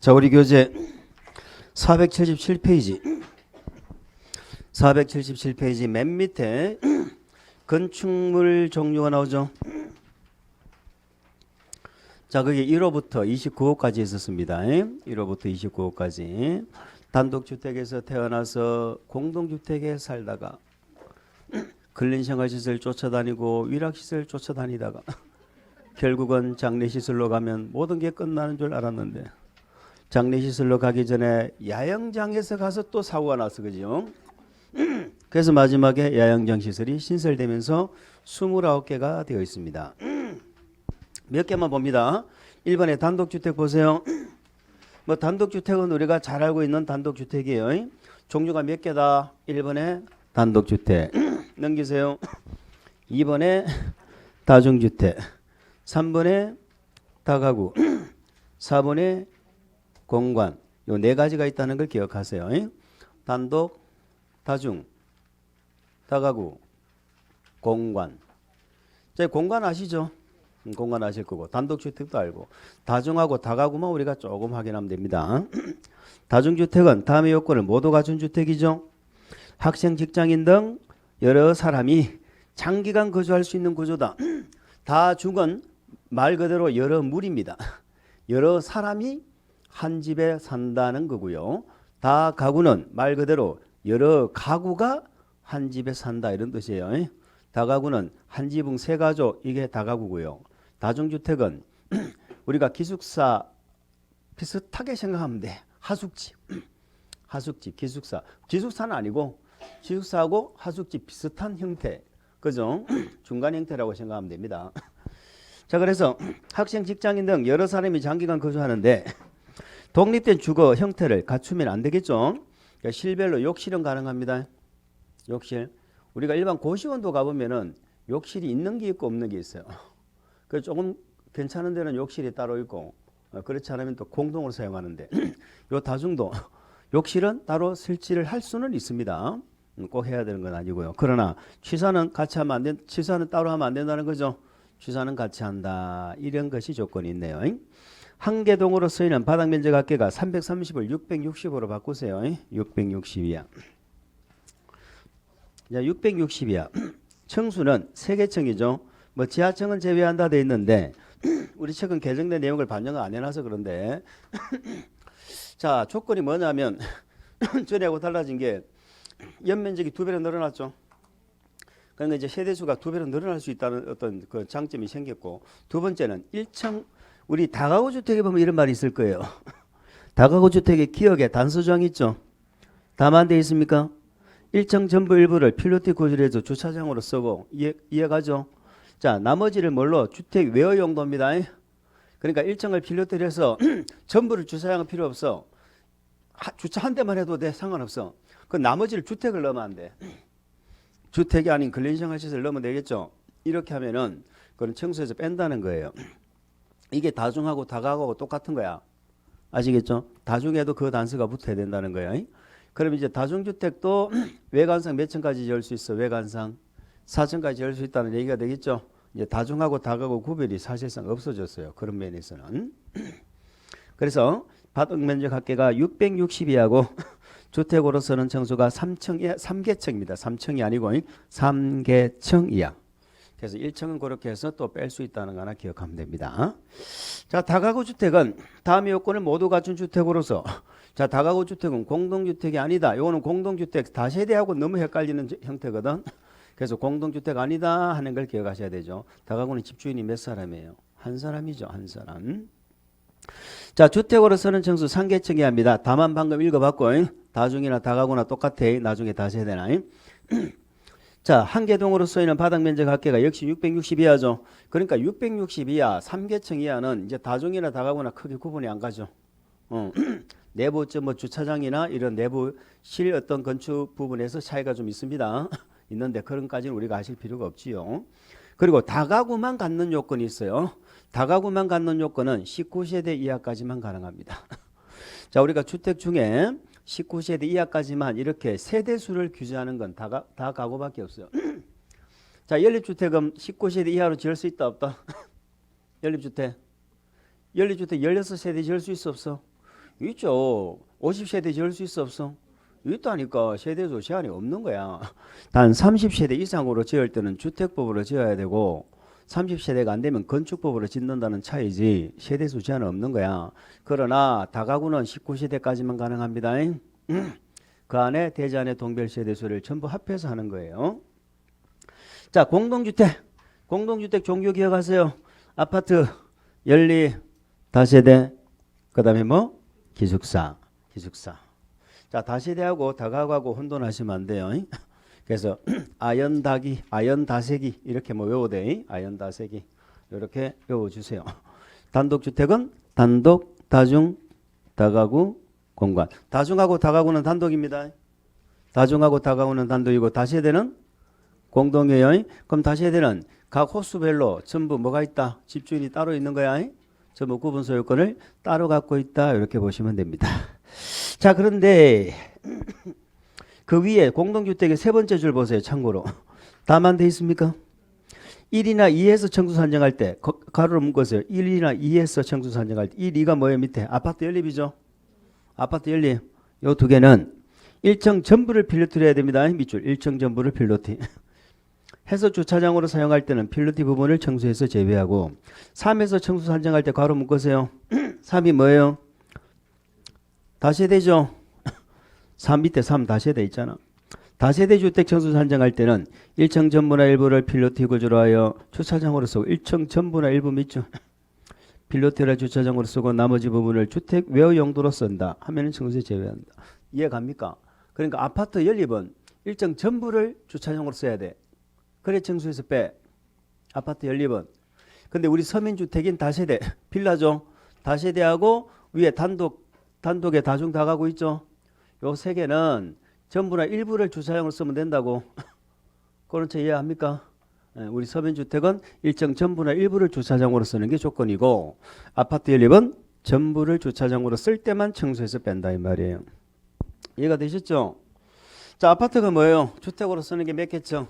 자, 우리 교재 477페이지. 477페이지 맨 밑에 건축물 종류가 나오죠. 자, 그게 1호부터 29호까지 있었습니다. 1호부터 29호까지. 단독주택에서 태어나서 공동주택에 살다가 근린생활시설 쫓아다니고 위락시설 쫓아다니다가 결국은 장례시설로 가면 모든 게 끝나는 줄 알았는데 장례시설로 가기 전에 야영장에서 가서 또 사고가 났어. 그죠? 그래서 마지막에 야영장 시설이 신설되면서 29개가 되어 있습니다. 몇 개만 봅니다. 1번에 단독주택 보세요. 뭐 단독주택은 우리가 잘 알고 있는 단독주택이에요. 종류가 몇 개다? 1번에 단독주택. 넘기세요. 2번에 다중주택. 3번에 다가구. 4번에 공관. 요 네 가지가 있다는 걸 기억하세요. 단독, 다중, 다가구, 공관. 자, 공관 아시죠? 공간 아실 거고 단독주택도 알고 다중하고 다가구만 우리가 조금 확인하면 됩니다. 다중주택은 다음의 요건을 모두 갖춘 주택이죠. 학생, 직장인 등 여러 사람이 장기간 거주할 수 있는 구조다. 다중은 말 그대로 여러 물입니다. 여러 사람이 한 집에 산다는 거고요. 다가구는 말 그대로 여러 가구가 한 집에 산다 이런 뜻이에요. 다가구는 한 지붕 세 가족 이게 다가구고요. 다중주택은 우리가 기숙사 비슷하게 생각하면 돼. 하숙집, 하숙집, 기숙사. 기숙사는 아니고 기숙사하고 하숙집 비슷한 형태, 그죠? 중간 형태라고 생각하면 됩니다. 자, 그래서 학생, 직장인 등 여러 사람이 장기간 거주하는데 독립된 주거 형태를 갖추면 안 되겠죠? 그러니까 실별로 욕실은 가능합니다. 욕실. 우리가 일반 고시원도 가보면은 욕실이 있는 게 있고 없는 게 있어요. 그 조금 괜찮은 데는 욕실이 따로 있고 그렇지 않으면 또 공동으로 사용하는데 요 다중도 욕실은 따로 설치를 할 수는 있습니다. 꼭 해야 되는 건 아니고요. 그러나 취사는 같이 하면 안 된, 취사는 따로 하면 안 된다는 거죠. 취사는 같이 한다. 이런 것이 조건이 있네요. 한 개 동으로 쓰이는 바닥 면적 합계가 330을 660으로 바꾸세요. 660이야. 자, 660이야. 층수는 세개층이죠. 뭐 지하층은 제외한다 돼 있는데 우리 최근 개정된 내용을 반영을 안 해놔서 그런데 자, 조건이 뭐냐면 전에하고 달라진 게 연면적이 2배로 늘어났죠. 그러니까 이제 세대수가 2배로 늘어날 수 있다는 어떤 그 장점이 생겼고, 두 번째는 1층 우리 다가구 주택에 보면 이런 말이 있을 거예요. 다가구 주택의 기억에 단서조항 있죠. 다만 돼 있습니까? 1층 전부 일부를 필로티 구조해서 주차장으로 쓰고 이해가죠? 자, 나머지를 뭘로? 주택 외어 용도입니다. 그러니까 1층을 필로티를 해서 전부를 주차장은 필요 없어. 주차 한 대만 해도 돼. 상관없어. 그 나머지를 주택을 넣으면 안 돼. 주택이 아닌 근린생활시설 넣으면 되겠죠. 이렇게 하면은 그건 청소에서 뺀다는 거예요. 이게 다중하고 다가구하고 똑같은 거야. 아시겠죠? 다중에도 그 단서가 붙어야 된다는 거예요. 그럼 이제 다중주택도 외관상 몇 층까지 지을 수 있어? 외관상 4층까지 지을 수 있다는 얘기가 되겠죠. 이제 다중하고 다가구 구별이 사실상 없어졌어요. 그런 면에서는. 그래서 바닥 면적 합계가 660이하고 주택으로서는 층수가 3개층입니다. 3층이 아니고 3개층이야. 그래서 1층은 그렇게 해서 또 뺄 수 있다는 거 하나 기억하면 됩니다. 자, 다가구 주택은 다음의 요건을 모두 갖춘 주택으로서, 자, 다가구 주택은 공동주택이 아니다. 이거는 공동주택 다세대하고 너무 헷갈리는 형태거든. 그래서 공동주택 아니다 하는 걸 기억하셔야 되죠. 다가구는 집주인이 몇 사람이에요? 한 사람이죠. 한 사람. 자, 주택으로서는 층수 3개층이 합니다. 다만 방금 읽어봤고 다중이나 다가구나 똑같아. 나중에 다세대나. 자, 한 개 동으로 쓰이는 바닥 면적 합계가 역시 660 이하죠. 그러니까 660 이하, 3개층 이하는 이제 다중이나 다가구나 크게 구분이 안 가죠. 내부 뭐 주차장이나 이런 내부실 어떤 건축 부분에서 차이가 좀 있습니다. 있는데 그런까지는 우리가 아실 필요가 없지요. 그리고 다가구만 갖는 요건이 있어요. 다가구만 갖는 요건은 19세대 이하까지만 가능합니다. 자, 우리가 주택 중에 19세대 이하까지만 이렇게 세대수를 규제하는 건 다가구밖에 없어요. 자, 연립주택은 19세대 이하로 지을 수 있다 없다? 연립주택 16세대 지을 수 있어 없어? 있죠. 50세대 지을 수 있어 없어? 있다니까. 세대수 제한이 없는 거야. 단 30세대 이상으로 지을 때는 주택법으로 지어야 되고 30세대가 안 되면 건축법으로 짓는다는 차이지 세대수 제한은 없는 거야. 그러나 다가구는 19세대까지만 가능합니다. 그 안에 대지안의 동별 세대수를 전부 합해서 하는 거예요. 자, 공동주택. 공동주택 종류 기억하세요. 아파트, 연립, 다세대, 그 다음에 뭐? 기숙사. 자, 다세대하고 다가구하고 혼돈하시면 안 돼요. 그래서 아연다기, 아연다세기 이렇게 뭐 외워대. 아연다세기 이렇게 외워주세요. 단독주택은 단독, 다중, 다가구, 공간. 다중하고 다가구는 단독입니다. 다중하고 다가구는 단독이고 다세대는 공동이에요. 그럼 다세대는 각 호수별로 전부 뭐가 있다? 집주인이 따로 있는 거야. 전부 구분 소유권을 따로 갖고 있다. 이렇게 보시면 됩니다. 자, 그런데 그 위에 공동주택의 세 번째 줄 보세요. 참고로. 다만 돼 있습니까? 1이나 2에서 청수 산정할 때 가로로 묶으세요. 1이나 2에서 청수 산정할 때 1, 2가 뭐예요? 밑에 아파트 연립이죠. 아파트 연립. 요 두 개는 일정 전부를 필로티로 해야 됩니다. 밑줄 일정 전부를 필로티. 해서 주차장으로 사용할 때는 필로티 부분을 청수해서 제외하고 3에서 청수 산정할 때 가로 묶으세요. 3이 뭐예요? 다세대죠. 3 밑에 3 다세대 있잖아. 다세대 주택 청수 산정할 때는 일정 전부나 일부를 필로티 구조로 하여 주차장으로 쓰고 일정 전부나 일부 밑줄 필로티를 주차장으로 쓰고 나머지 부분을 주택 외유 용도로 쓴다 하면은 청수에 제외한다. 이해 갑니까? 그러니까 아파트 연립은 일정 전부를 주차장으로 써야 돼. 그래 청수에서 빼. 아파트 연립은. 근데 우리 서민주택인 다세대 빌라죠. 다세대하고 위에 단독에 다중 다가구 있죠. 요 세 개는 전부나 일부를 주차장으로 쓰면 된다고. 그런 차 이해합니까? 우리 서민주택은 일정 전부나 일부를 주차장으로 쓰는 게 조건이고 아파트 연립은 전부를 주차장으로 쓸 때만 청수해서 뺀다 이 말이에요. 이해가 되셨죠? 자, 아파트가 뭐예요? 주택으로 쓰는 게 몇 개층?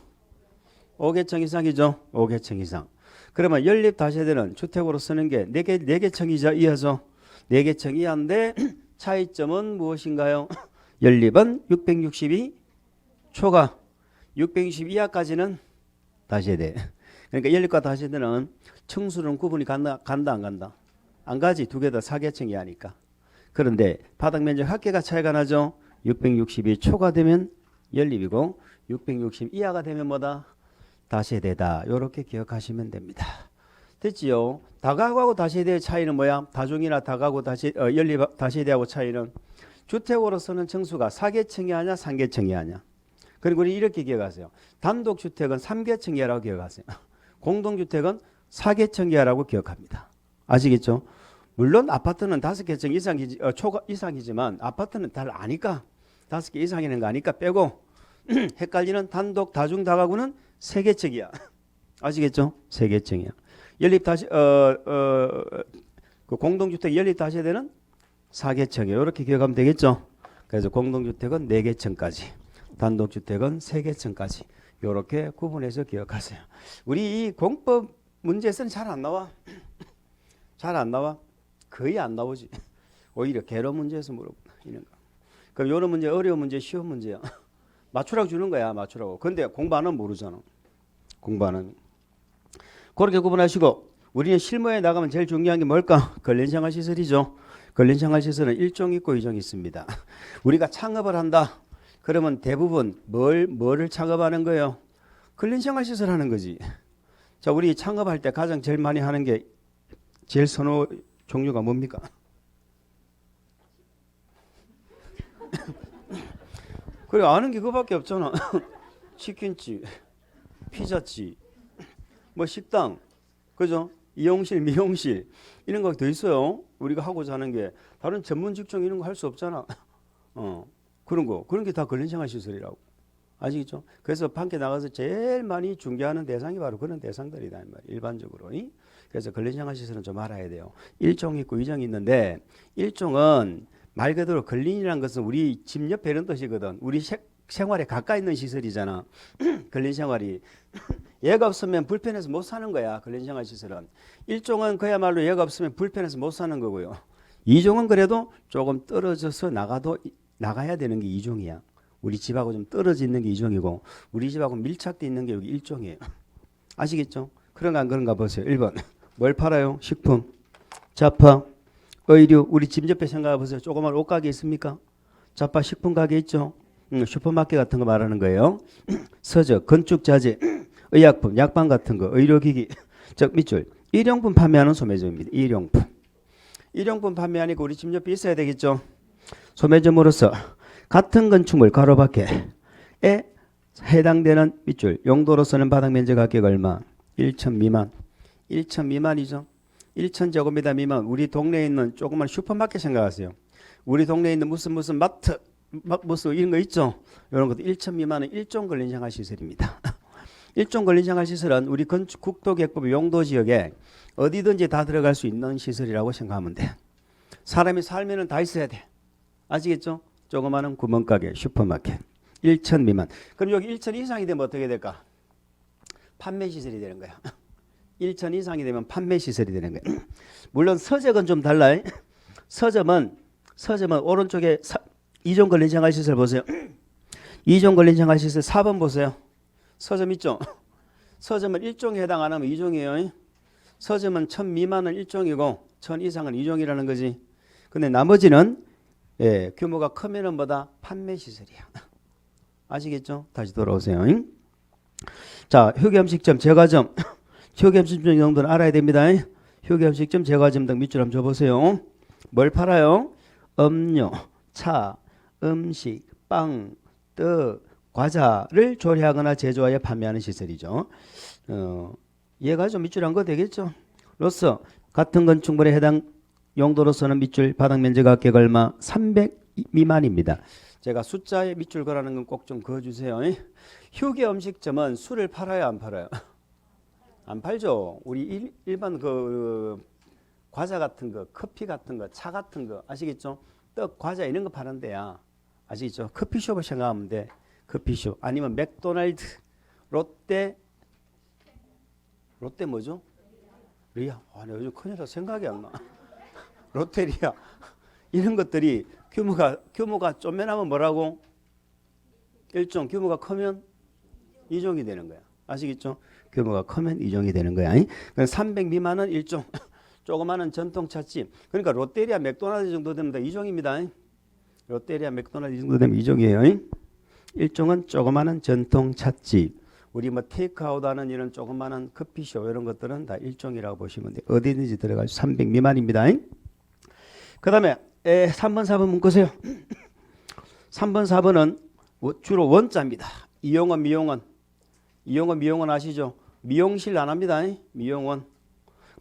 5개층 이상이죠. 5개층 이상. 그러면 연립 다세대는 주택으로 쓰는 게 4개층이죠. 이하죠. 4개층 이하인데 차이점은 무엇인가요? 연립은 662 초과 660 이하까지는 다세대. 그러니까 연립과 다세대는 층수는 구분이 간다 안 간다? 안 가지. 두 개 다 4개층 이하니까. 그런데 바닥 면적 합계가 차이가 나죠. 662 초과되면 연립이고 660 이하가 되면 뭐다? 다세대다. 이렇게 기억하시면 됩니다. 됐지요? 다가구하고 다세대의 차이는 뭐야? 다중이나 다가구 연립 다세대하고 차이는 주택으로서는 층수가 4개층이 아니야 3개층이 아니야. 그리고 우리 이렇게 기억하세요. 단독주택은 3개층 이하라고 기억하세요. 공동주택은 4개층 이하라고 기억합니다. 아시겠죠? 물론 아파트는 5개층 이상이지만 아파트는 잘 아니까 5개 이상이는 거 아니까 빼고 헷갈리는 단독 다중 다가구는 3개층이야. 아시겠죠? 3개층이야. 연립 그 공동주택 연립 다세대는 4개층이에요. 이렇게 기억하면 되겠죠? 그래서 공동주택은 4개층까지, 단독주택은 3개층까지 이렇게 구분해서 기억하세요. 우리 이 공법 문제에서는 잘 안 나와. 잘 안 나와. 거의 안 나오지. 오히려 개로 문제에서 물어보는 거. 그럼 이런 문제 어려운 문제, 쉬운 문제야. 맞추라고 주는 거야. 맞추라고. 근데 공부하는 모르잖아. 공부하는. 그렇게 구분하시고 우리는 실무에 나가면 제일 중요한 게 뭘까? 근린생활시설이죠. 근린생활시설은 1종 있고 2종 있습니다. 우리가 창업을 한다. 그러면 대부분 뭐를 창업하는 거예요? 근린생활시설 하는 거지. 자, 우리 창업할 때 가장 제일 많이 하는 게 제일 선호 종류가 뭡니까? 그래 아는 게 그거밖에 없잖아. 치킨집, 피자집, 뭐 식당, 그죠? 이용실, 미용실 이런 거 더 있어요. 우리가 하고자 하는 게 다른 전문 직종 이런 거 할 수 없잖아. 그런 게 다 근린생활시설이라고. 아시겠죠? 그래서 밖에 나가서 제일 많이 중개하는 대상이 바로 그런 대상들이다 이 말이에요. 일반적으로. 그래서 근린생활시설은 좀 알아야 돼요. 1종 있고 2종이 있는데 1종은 말 그대로 근린이라는 것은 우리 집 옆에 이런 뜻이거든. 우리 생활에 가까이 있는 시설이잖아. 근린생활이. 얘가 없으면 불편해서 못 사는 거야. 근린생활시설은. 1종은 그야말로 얘가 없으면 불편해서 못 사는 거고요. 2종은 그래도 조금 떨어져서 나가야 되는 게 2종이야. 우리 집하고 좀 떨어져 있는 게 2종이고 우리 집하고 밀착돼 있는 게 여기 1종이에요. 아시겠죠? 그런가 안 그런가 보세요. 1번. 뭘 팔아요? 식품, 잡화, 의류. 우리 집 옆에 생각해 보세요. 조그만 옷가게 있습니까? 잡화 식품 가게 있죠? 슈퍼마켓 같은 거 말하는 거예요. 서적, 건축자재, 의약품, 약방 같은 거, 의료기기, 즉 밑줄. 일용품 판매하는 소매점입니다. 일용품. 일용품 판매하니까 우리 집 옆에 있어야 되겠죠? 소매점으로서 같은 건축물 가로 밖에 해당되는 밑줄. 용도로서는 바닥 면적 가격 얼마? 1천 미만. 1천 미만이죠. 1천 제곱미터 미만. 우리 동네에 있는 조그만 슈퍼마켓 생각하세요. 우리 동네에 있는 무슨 마트, 무슨 이런 거 있죠. 이런 것도 1천 미만은 1종 근린생활시설입니다. 1종 근린생활시설은 우리 국토개법 용도지역에 어디든지 다 들어갈 수 있는 시설이라고 생각하면 돼. 사람이 살면은 다 있어야 돼. 아시겠죠? 조그마한 구멍가게, 슈퍼마켓. 1천 미만. 그럼 여기 1천 이상이 되면 어떻게 될까? 판매시설이 되는 거야. 1천 이상이 되면 판매시설이 되는 거야. 물론 서적은 좀 달라요. 서점은 오른쪽에 2종 근린생활시설 보세요. 2종 근린생활시설 4번 보세요. 서점 있죠? 서점은 1종에 해당 안 하면 2종이에요. 서점은 1000 미만은 1종이고 1000 이상은 2종이라는 거지. 근데 나머지는 규모가 크면은 뭐다? 판매시설이야. 아시겠죠? 다시 돌아오세요. 자, 휴게음식점, 제과점. 휴게음식점 정도는 알아야 됩니다. 휴게음식점, 제과점 등 밑줄 한번 줘보세요. 뭘 팔아요? 음료, 차, 음식, 빵, 떡, 과자를 조리하거나 제조하여 판매하는 시설이죠. 얘가 좀 밑줄 한 거 되겠죠? 로서 같은 건축물에 해당 용도로서는 밑줄 바닥 면적 가격 얼마? 300 미만입니다. 제가 숫자에 밑줄 거라는 건 꼭 좀 그어주세요. 휴게 음식점은 술을 팔아요, 안 팔아요? 안 팔죠. 우리 일반 그 과자 같은 거, 커피 같은 거, 차 같은 거 아시겠죠? 떡, 과자 이런 거 파는 데야. 아시겠죠? 커피숍을 생각하면 돼. 커피숍 아니면 맥도날드, 롯데 뭐죠? 리아. 아, 나 요즘 큰일 나 생각이 안 나. 롯데리아 이런 것들이 규모가 쪼매나면 뭐라고? 1종. 규모가 크면 2종이 되는 거야. 아시겠죠? 규모가 크면 2종이 되는 거야. 300 미만은 1종. 조그마한 전통찻집. 그러니까 롯데리아, 맥도날드 정도 되면 2종입니다. 롯데리아, 맥도날드 정도 되면 2종이에요. 1종은 조그마한 전통찻집. 우리 뭐 테이크아웃 하는 이런 조그마한 커피숍 이런 것들은 다 1종이라고 보시면 돼요. 어디든지 들어갈 수 300 미만입니다. 그 다음에 3번 4번 문구세요. 3번 4번은 주로 원자입니다. 이용원 미용원 아시죠? 미용실 안 합니다. 미용원.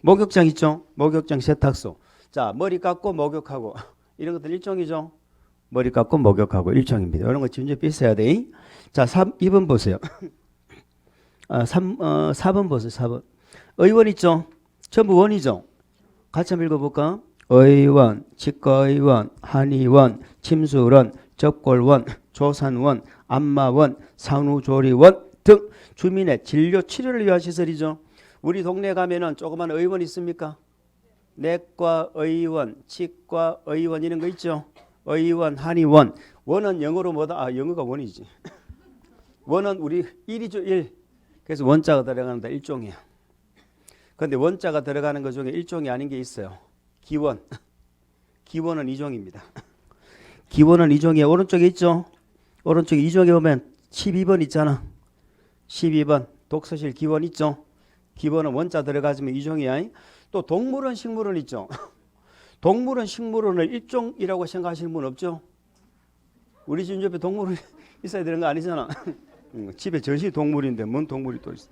목욕장 있죠? 목욕장 세탁소. 자, 머리 깎고 목욕하고 이런 것들 일종이죠. 머리 깎고 목욕하고 일종입니다. 이런 거 지금 있어야 돼. 자, 2번 보세요. 4번 보세요. 4번. 의원 있죠? 전부 원이죠? 같이 한번 읽어볼까? 의원, 치과의원, 한의원, 침수원, 접골원, 조산원, 안마원, 산후조리원 등 주민의 진료 치료를 위한 시설이죠. 우리 동네 가면은 조그만 의원 있습니까? 내과 의원, 치과 의원 이런 거 있죠. 의원, 한의원. 원은 영어로 뭐다? 영어가 원이지. 원은 우리 1이죠. 1. 그래서 원자가 들어가는데 1종이야. 그런데 원자가 들어가는 것 중에 1종이 아닌 게 있어요. 기원. 기원은 2종입니다. 기원은 2종이에요. 오른쪽에 있죠. 오른쪽에 2종에 보면 12번 있잖아. 12번 독서실 기원 있죠. 기원은 원자 들어가지면 2종이야. 또 동물원, 식물원 있죠. 동물원, 식물원을 1종이라고 생각하시는 분 없죠? 우리 집 옆에 동물원 있어야 되는 거 아니잖아. 집에 전시 동물인데 뭔 동물이 또 있어.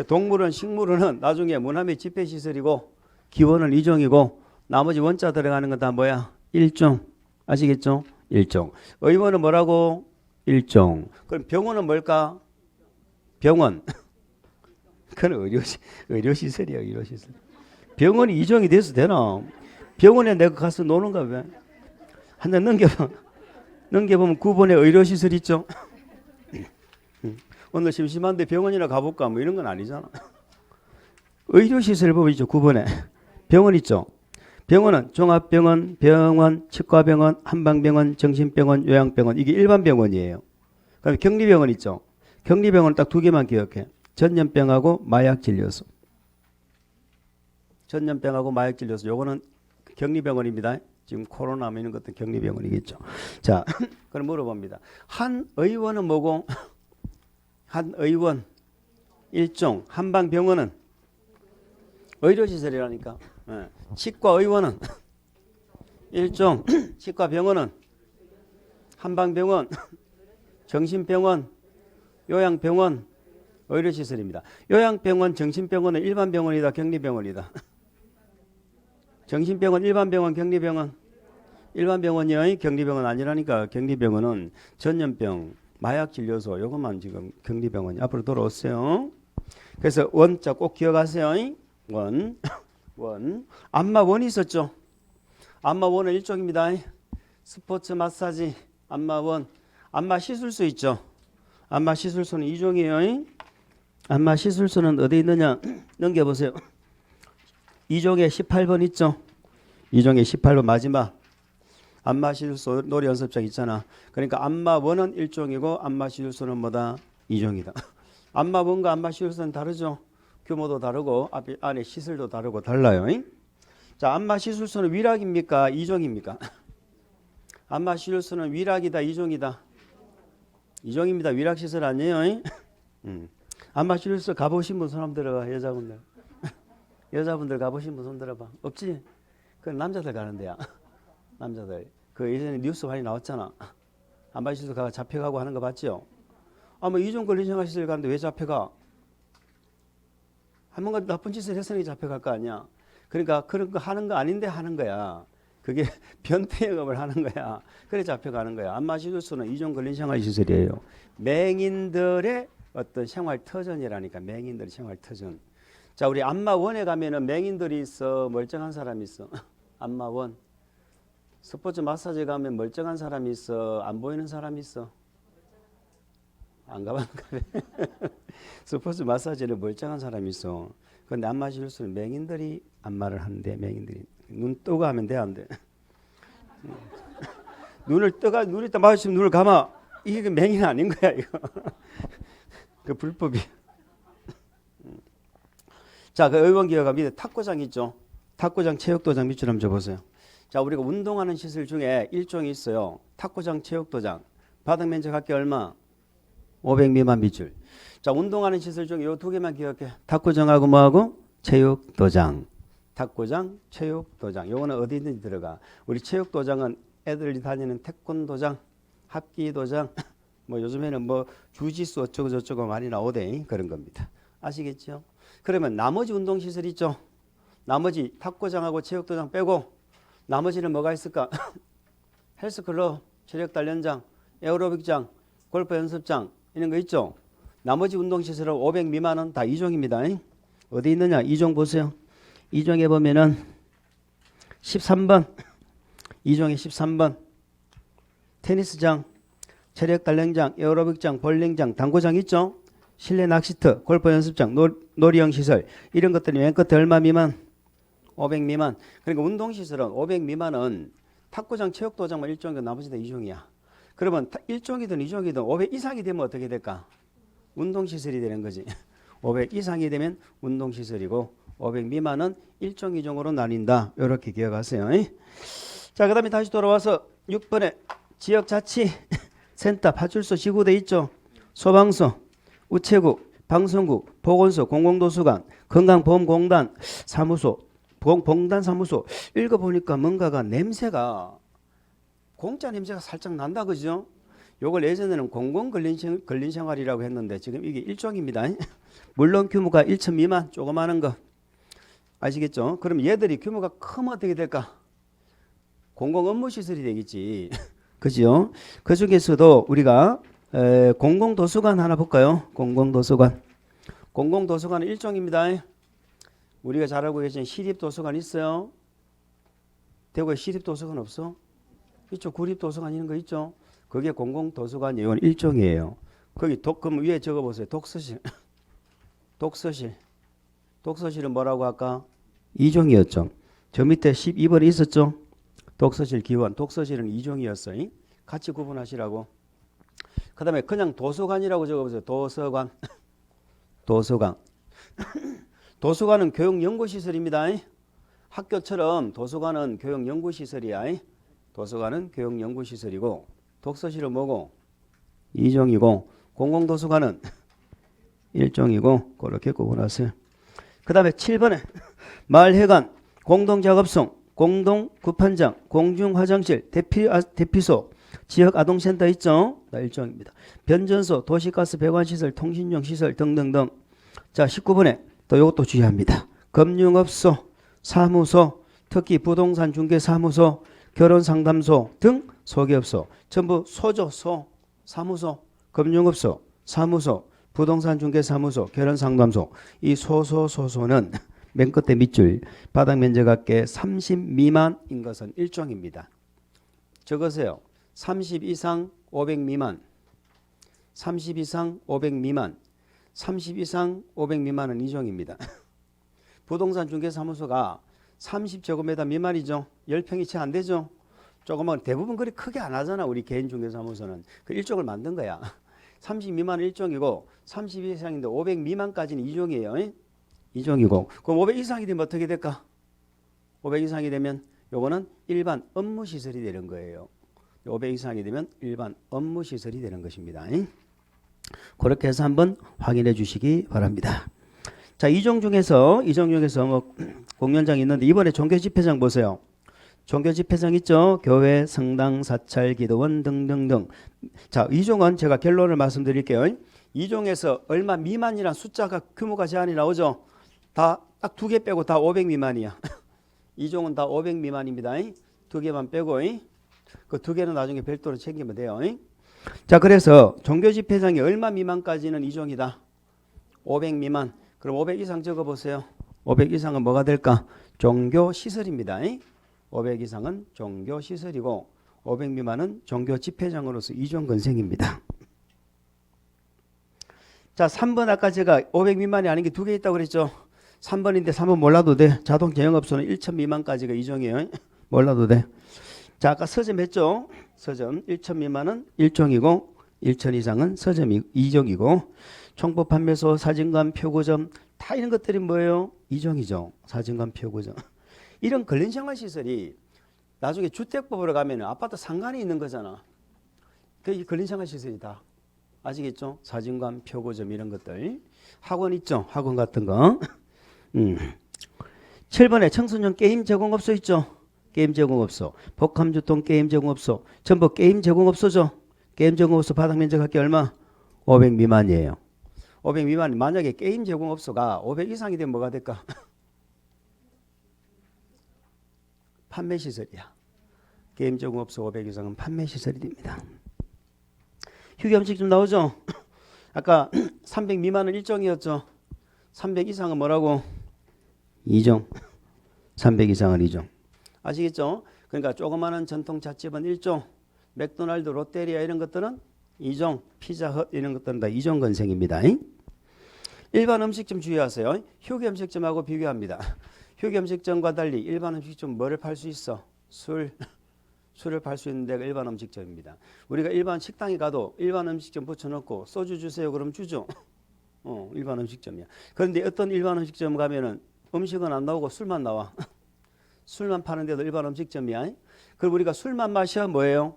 동물원, 식물원은 나중에 문화재 집회시설이고 기원은 2종이고 나머지 원자 들어가는 건 다 뭐야? 1종. 아시겠죠? 1종. 의원은 뭐라고? 1종. 그럼 병원은 뭘까? 병원. 그건 의료시설이야. 의료시설. 병원이 2종이 돼서 되나? 병원에 내가 가서 노는가 왜? 한 장 넘겨보면 9번에 의료시설 있죠? 오늘 심심한데 병원이나 가볼까? 뭐 이런 건 아니잖아. 의료시설 보면 있죠. 9번에. 병원 있죠. 병원은 종합병원, 병원, 치과병원, 한방병원, 정신병원, 요양병원. 이게 일반 병원이에요. 그다음에 격리병원 있죠. 격리병원 딱 두 개만 기억해. 전염병하고 마약진료소. 전염병하고 마약진료소. 요거는 격리병원입니다. 지금 코로나 이런 것도 격리병원이겠죠. 자, 그럼 물어봅니다. 한 의원은 뭐고? 한 의원 일종. 한방병원은 의료시설이라니까. 네. 치과의원은 일종. 치과병원은 한방병원, 정신병원, 요양병원, 의료시설입니다. 요양병원, 정신병원은 일반병원이다, 격리병원이다. 정신병원, 일반병원, 격리병원. 일반병원이요, 격리병원 아니라니까. 격리병원은 전염병, 마약진료소, 요것만 지금 격리병원이. 앞으로 돌아오세요. 그래서 원자 꼭 기억하세요. 원. 안마원이 있었죠. 안마원은 일종입니다. 스포츠 마사지, 안마원. 안마 시술소 있죠. 안마 시술소는 2종이에요. 안마 시술소는 어디 있느냐? 넘겨보세요. 2종에 18번 있죠. 2종에 18번 마지막. 안마 시술소 놀이 연습장 있잖아. 그러니까 안마원은 1종이고 안마 시술소는 뭐다? 2종이다. 안마원과 안마 시술소는 다르죠. 규모도 다르고 안에 시설도 다르고 달라요. 자, 안마 시술소는 위락입니까? 2종입니까? 안마 시술소는 위락이다, 2종이다. 2종입니다. 위락 시설 아니에요? 안마 시술소 가보신 분 손 한번 들어봐. 여자분들. 여자분들 가보신 분 손 들어봐. 없지? 그건 남자들 가는 데야. 남자들. 그 예전에 뉴스 많이 나왔잖아. 안마 시술소 가가 잡혀가고 하는 거 봤죠? 뭐 2종 근린생활시설 가는데 왜 잡혀가? 한 뭔가 나쁜 짓을 했으니 잡혀갈 거 아니야. 그러니까 그런 거 하는 거 아닌데 하는 거야. 그게 변태역업을 하는 거야. 그래 잡혀가는 거야. 안마 시술소는 2종 근린생활시설이에요. 맹인들의 어떤 생활터전이라니까. 맹인들의 생활터전. 자, 우리 안마원에 가면은 맹인들이 있어, 멀쩡한 사람이 있어. 안마원. 스포츠 마사지 가면 멀쩡한 사람이 있어, 안 보이는 사람이 있어. 안 가봤는가? 스포츠 마사지는 멀쩡한 사람이 있어. 그런데 안마 시술소는 맹인들이 안마를 하는데, 맹인들이 눈 뜨고 하면 돼, 안 돼? 눈을 뜨가 눈이 딱 마주치면 눈을 감아. 이게 맹인 아닌 거야, 이거. 그 불법이. 자, 그 의원 기어가 밑에 탁구장 있죠. 탁구장, 체육도장 밑줄 한번 줘보세요. 자, 우리가 운동하는 시설 중에 일종이 있어요. 탁구장, 체육도장. 바닥 면적 합계 얼마? 500 미만 밑줄. 자, 운동하는 시설 중에 요 두 개만 기억해. 탁구장하고 뭐하고? 체육도장. 탁구장, 체육도장. 요거는 어디 있는지 들어가. 우리 체육도장은 애들이 다니는 태권도장, 합기도장, 뭐 요즘에는 뭐 주짓수 어쩌고 저쩌고 많이 나오대. 그런 겁니다. 아시겠죠? 그러면 나머지 운동시설 있죠? 나머지 탁구장하고 체육도장 빼고 나머지는 뭐가 있을까? 헬스클럽, 체력단련장, 에어로빅장, 골프 연습장 이런 거 있죠? 나머지 운동시설은 500 미만은 다 2종입니다. 어디 있느냐? 2종 보세요. 2종에 보면은 13번 2종에 13번 테니스장, 체력단련장, 에어로빅장, 볼링장, 당구장 있죠? 실내 낚시터, 골프 연습장, 놀이형 시설 이런 것들이 맨 끝에 얼마 미만? 500 미만. 그러니까 운동시설은 500 미만은 탁구장, 체육도장만 1종이고 나머지 다 2종이야. 그러면 1종이든 2종이든 500 이상이 되면 어떻게 될까? 운동시설이 되는 거지. 500 이상이 되면 운동시설이고 500 미만은 1종, 2종으로 나뉜다. 이렇게 기억하세요. 자, 그 다음에 다시 돌아와서 6번에 지역자치센터, 파출소, 지구대 있죠? 소방서, 우체국, 방송국, 보건소, 공공도서관, 건강보험공단, 사무소, 봉단 사무소 읽어보니까 뭔가가 냄새가 공짜 냄새가 살짝 난다, 그죠? 요걸 예전에는 공공근린생활이라고 했는데 지금 이게 일종입니다. 물론 규모가 1천 미만 조그마한 거 아시겠죠? 그럼 얘들이 규모가 크면 어떻게 될까? 공공업무시설이 되겠지. 그죠? 그 중에서도 우리가 공공도서관 하나 볼까요? 공공도서관. 공공도서관은 일종입니다. 우리가 잘 알고 계신 시립도서관 있어요? 대구에 시립도서관 없어? 있죠. 구립도서관 이런 거 있죠. 그게 공공도서관 이건 일종이에요. 거기 그럼 위에 적어보세요. 독서실. 독서실. 독서실은 뭐라고 할까? 2종이었죠. 저 밑에 12번에 있었죠. 독서실 기원. 독서실은 2종이었어요. 같이 구분하시라고. 그 다음에 그냥 도서관이라고 적어보세요. 도서관. 도서관. 도서관은 교육연구시설입니다. 학교처럼 도서관은 교육연구시설이야. 도서관은 교육연구시설이고 독서실은 뭐고? 2종이고 공공도서관은 1종이고 그렇게 구분하세요. 그 다음에 7번에 마을회관, 공동작업소, 공동구판장, 공중화장실, 대피소, 지역아동센터 있죠? 1종입니다. 변전소, 도시가스 배관시설, 통신용 시설 등등등. 자 19번에 또 이것도 주의합니다. 금융업소, 사무소, 특히 부동산 중개사무소, 결혼상담소 등 소개업소 전부 소죠. 사무소, 금융업소, 사무소, 부동산 중개사무소, 결혼상담소. 이 소소소소는 맨 끝에 밑줄 바닥 면적합계 30 미만인 것은 1종입니다. 적으세요. 30 이상 500 미만, 30 이상 500 미만, 30 이상 500 미만은 2종입니다. 부동산 중개사무소가 30제곱미터 미만이죠. 10평이 채 안 되죠. 조금만 대부분 그리 크게 안 하잖아. 우리 개인 중개사무소는. 그 1종을 만든 거야. 30 미만은 1종이고 30 이상인데 500 미만까지는 2종이에요. 2종이고 그럼 500 이상이 되면 어떻게 될까? 500 이상이 되면 요거는 일반 업무시설이 되는 거예요. 500 이상이 되면 일반 업무시설이 되는 것입니다. 그렇게 해서 한번 확인해 주시기 바랍니다. 자, 2종 중에서 뭐 공연장 있는데 이번에 종교집회장 보세요. 종교집회장 있죠? 교회, 성당, 사찰, 기도원 등등등. 자, 2종은 제가 결론을 말씀드릴게요. 2종에서 얼마 미만이란 숫자가 규모가 제한이 나오죠? 다 딱 2개 빼고 다 500 미만이야. 2종은 다 500 미만입니다. 2개만 빼고 그 2개는 나중에 별도로 챙기면 돼요. 자, 그래서 종교집회장이 얼마 미만까지는 2종이다. 500 미만. 그럼 500 이상 적어보세요. 500 이상은 뭐가 될까? 종교시설입니다. 500 이상은 종교시설이고 500 미만은 종교집회장으로서 2종 건생입니다. 자, 3번 아까 제가 500 미만이 아닌 게 2개 있다고 그랬죠. 3번인데 3번 몰라도 돼. 자동차 영업소는 1천 미만까지가 2종이에요. 몰라도 돼. 자, 아까 서점 했죠. 서점 1천 미만은 1종이고 1천 이상은 서점이 2종이고 총법 판매소, 사진관, 표고점 다 이런 것들이 뭐예요? 2종이죠. 사진관, 표고점. 이런 근린생활시설이 나중에 주택법으로 가면 아파트 상간에 있는 거잖아. 그게 근린생활시설이다. 아시겠죠? 사진관, 표고점 이런 것들. 학원 있죠? 학원 같은 거. 7번에 청소년 게임 제공업소 있죠? 게임 제공업소. 복합유통 게임 제공업소. 전부 게임 제공업소죠? 게임 제공업소 바닥 면적합계 얼마? 500 미만이에요. 500 미만. 만약에 게임 제공업소가 500 이상이 되면 뭐가 될까? 판매시설이야. 게임 제공업소 500 이상은 판매시설이 됩니다. 휴게음식점 나오죠? 아까 300 미만은 1종이었죠? 300 이상은 뭐라고? 2종. 300 이상은 2종. 아시겠죠? 그러니까 조그마한 전통잣집은 1종, 맥도날드, 롯데리아 이런 것들은 2종, 피자헛 이런 것들은 다 2종 건생입니다. 일반 음식점 주의하세요. 휴게음식점하고 비교합니다. 휴게음식점과 달리 일반 음식점 뭐를 팔 수 있어? 술을 팔 수 있는 데가 일반 음식점입니다. 우리가 일반 식당에 가도 일반 음식점 붙여놓고 소주 주세요 그럼 주죠. 일반 음식점이야. 그런데 어떤 일반 음식점 가면은 음식은 안 나오고 술만 나와. 술만 파는 데도 일반 음식점이야. 그럼 우리가 술만 마셔 뭐예요?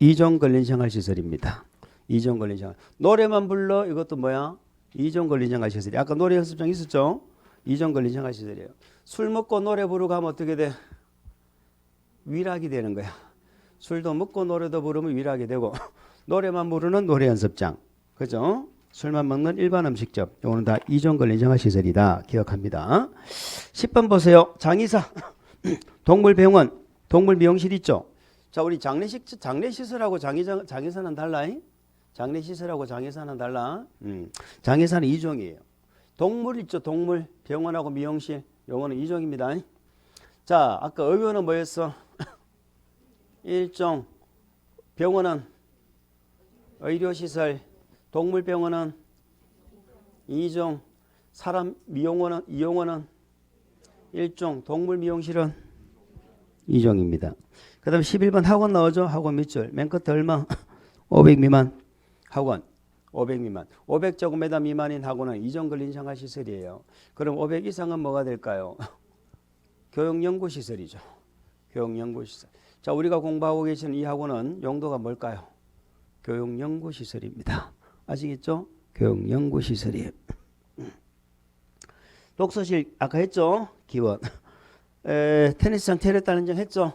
2종 근린생활시설입니다. 2종 근린생활. 노래만 불러 이것도 뭐야? 2종 근린생활시설이. 아까 노래 연습장 있었죠? 2종 근린생활시설이에요. 술 먹고 노래 부르고 하면 어떻게 돼? 위락이 되는 거야. 술도 먹고 노래도 부르면 위락이 되고 노래만 부르는 노래 연습장. 그죠? 술만 먹는 일반 음식점. 이거는 다 2종 근린생활시설이다. 기억합니다. 10번 보세요. 장의사, 동물병원, 동물미용실 있죠? 자, 우리 장례시설하고 장의사는 달라. 장례시설하고 장의사는 달라. 장의사는 2종이에요. 동물 있죠? 동물, 병원하고 미용실. 요거는 2종입니다. 자, 아까 의료는 뭐였어? 1종. 병원은 의료시설. 동물병원은 2종. 사람 이용원은 1종. 동물미용실은 2종입니다. 그 다음에 11번 학원 나오죠. 학원 밑줄. 맨 끝에 얼마? 500 미만. 학원. 500 미만. 500제곱미터 미만인 학원은 2종 근린생활시설이에요. 그럼 500 이상은 뭐가 될까요? 교육연구시설이죠. 교육연구시설. 자, 우리가 공부하고 계시는 이 학원은 용도가 뭘까요? 교육연구시설입니다. 아시겠죠? 교육연구시설이에요. 독서실 아까 했죠? 기원. 테니스장 테레타는 장 했죠?